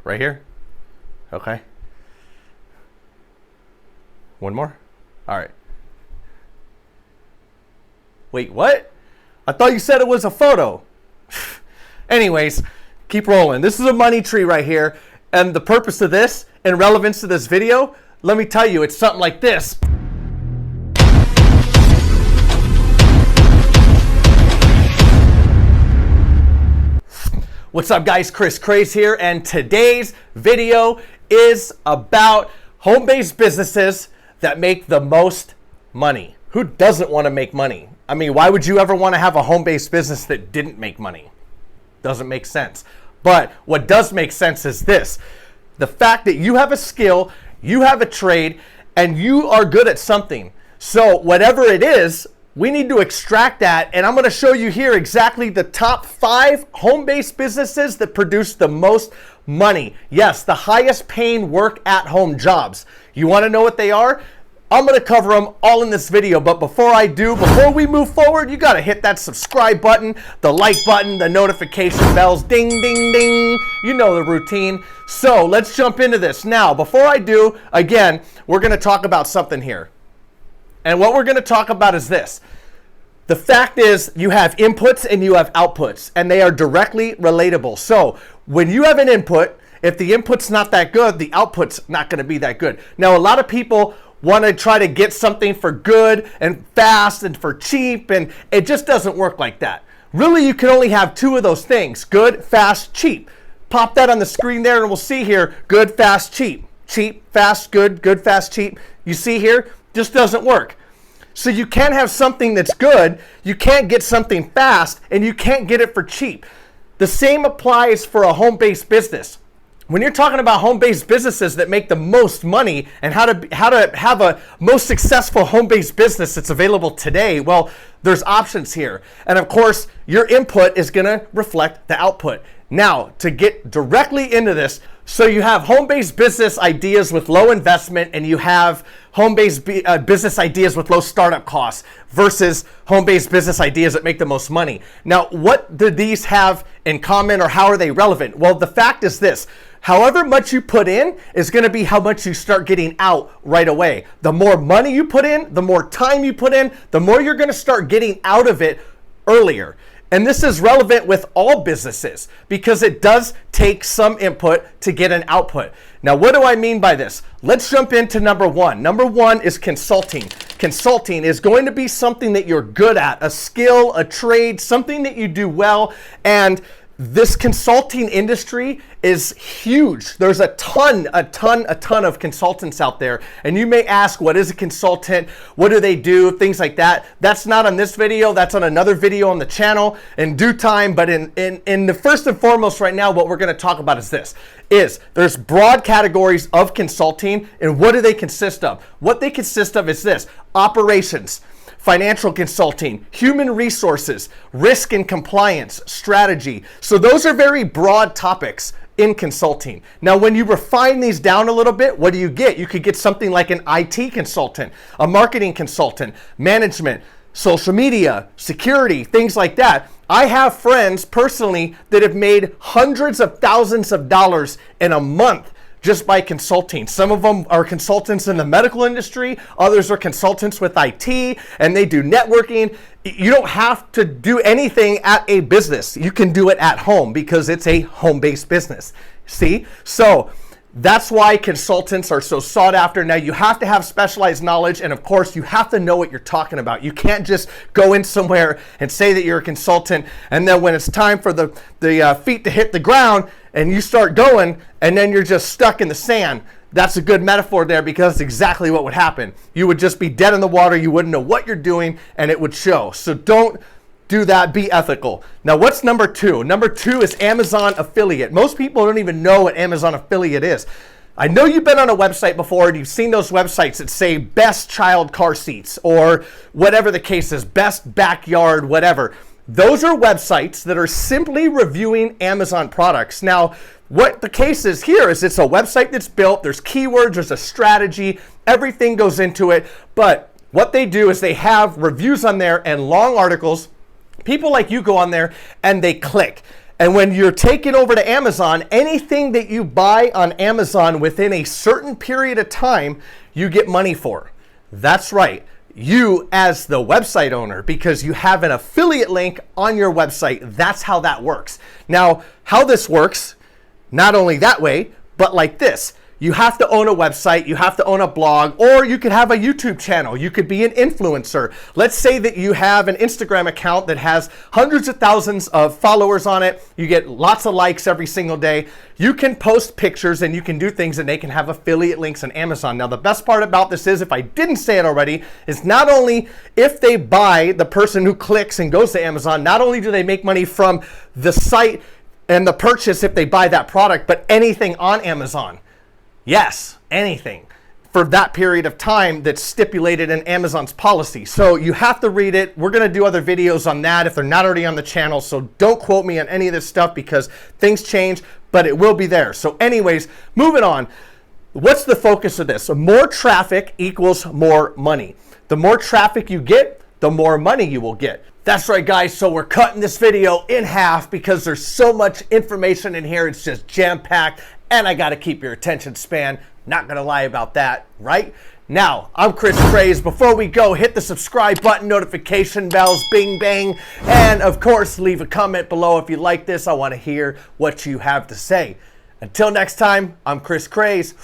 Right here? Okay. One more? All right. Wait, what? I thought you said it was a photo. Anyways, keep rolling. This is a money tree right here. And the purpose of this, in relevance to this video, let me tell you, it's something like this. What's up guys, Chris Craze here, and today's video is about home-based businesses that make the most money. Who doesn't want to make money? I mean, why would you ever want to have a home-based business that didn't make money? Doesn't make sense. But what does make sense is this. The fact that you have a skill, you have a trade, and you are good at something. So whatever it is, we need to extract that, and I'm going to show you here exactly the top 5 home-based businesses that produce the most money. Yes, the highest paying work-at-home jobs. You want to know what they are? I'm going to cover them all in this video, but before we move forward, you got to hit that subscribe button, the like button, the notification bells, ding, ding, ding. You know the routine. So let's jump into this. Now, before I do, again, we're going to talk about something here. And what we're going to talk about is this. The fact is you have inputs and you have outputs, and they are directly relatable. So when you have an input, if the input's not that good, the output's not going to be that good. Now, a lot of people want to try to get something for good and fast and for cheap, and it just doesn't work like that. Really, you can only have 2 of those things: good, fast, cheap. Pop that on the screen there and we'll see here: good, fast, cheap. Cheap, fast, good, good, fast, cheap. You see here? Just doesn't work. So you can't have something that's good, you can't get something fast, and you can't get it for cheap. The same applies for a home-based business. When you're talking about home-based businesses that make the most money and how to have a most successful home-based business that's available today, well, there's options here. And of course, your input is going to reflect the output. Now, to get directly into this, so you have home-based business ideas with low investment, and you have home-based business ideas with low startup costs versus home-based business ideas that make the most money. Now, what do these have in common, or how are they relevant? Well, the fact is this. However much you put in is going to be how much you start getting out right away. The more money you put in, the more time you put in, the more you're going to start getting out of it earlier. And this is relevant with all businesses because it does take some input to get an output. Now, what do I mean by this? Let's jump into number 1. Number 1 is consulting. Consulting is going to be something that you're good at, a skill, a trade, something that you do well. And this consulting industry is huge. There's a ton of consultants out there. And you may ask, what is a consultant? What do they do? Things like that. That's not on this video. That's on another video on the channel in due time. But in the first and foremost right now, what we're going to talk about is this. There's broad categories of consulting, and what do they consist of? What they consist of is this: operations, financial consulting, human resources, risk and compliance, strategy. So those are very broad topics in consulting. Now, when you refine these down a little bit, what do you get? You could get something like an IT consultant, a marketing consultant, management, social media, security, things like that. I have friends personally that have made hundreds of thousands of dollars in a month just by consulting. Some of them are consultants in the medical industry, others are consultants with IT, and they do networking. You don't have to do anything at a business. You can do it at home because it's a home-based business. See? So that's why consultants are so sought after. Now, you have to have specialized knowledge, and of course, you have to know what you're talking about. You can't just go in somewhere and say that you're a consultant, and then when it's time for the feet to hit the ground, and you start going, and then you're just stuck in the sand. That's a good metaphor there because that's exactly what would happen. You would just be dead in the water. You wouldn't know what you're doing, and it would show. So don't do that. Be ethical. Now, what's number 2? Number 2 is Amazon affiliate. Most people don't even know what Amazon affiliate is. I know you've been on a website before and you've seen those websites that say best child car seats or whatever the case is, best backyard, whatever. Those are websites that are simply reviewing Amazon products. Now, what the case is here is it's a website that's built, there's keywords, there's a strategy, everything goes into it. But what they do is they have reviews on there and long articles. People like you go on there and they click. And when you're taken over to Amazon, anything that you buy on Amazon within a certain period of time, you get money for. That's right. You as the website owner, because you have an affiliate link on your website. That's how that works. Now, how this works, not only that way, but like this. You have to own a website, you have to own a blog, or you could have a YouTube channel. You could be an influencer. Let's say that you have an Instagram account that has hundreds of thousands of followers on it. You get lots of likes every single day. You can post pictures and you can do things and they can have affiliate links on Amazon. Now, the best part about this is, if I didn't say it already, is not only if they buy, the person who clicks and goes to Amazon, not only do they make money from the site and the purchase if they buy that product, but anything on Amazon. Yes, anything for that period of time that's stipulated in Amazon's policy. So you have to read it. We're going to do other videos on that if they're not already on the channel. So don't quote me on any of this stuff because things change, but it will be there. So anyways, moving on. What's the focus of this? So more traffic equals more money. The more traffic you get, the more money you will get. That's right, guys. So we're cutting this video in half because there's so much information in here. It's just jam-packed. And I got to keep your attention span. Not going to lie about that, right? Now, I'm Chris Craze. Before we go, hit the subscribe button, notification bells, bing, bang. And of course, leave a comment below if you like this. I want to hear what you have to say. Until next time, I'm Chris Craze.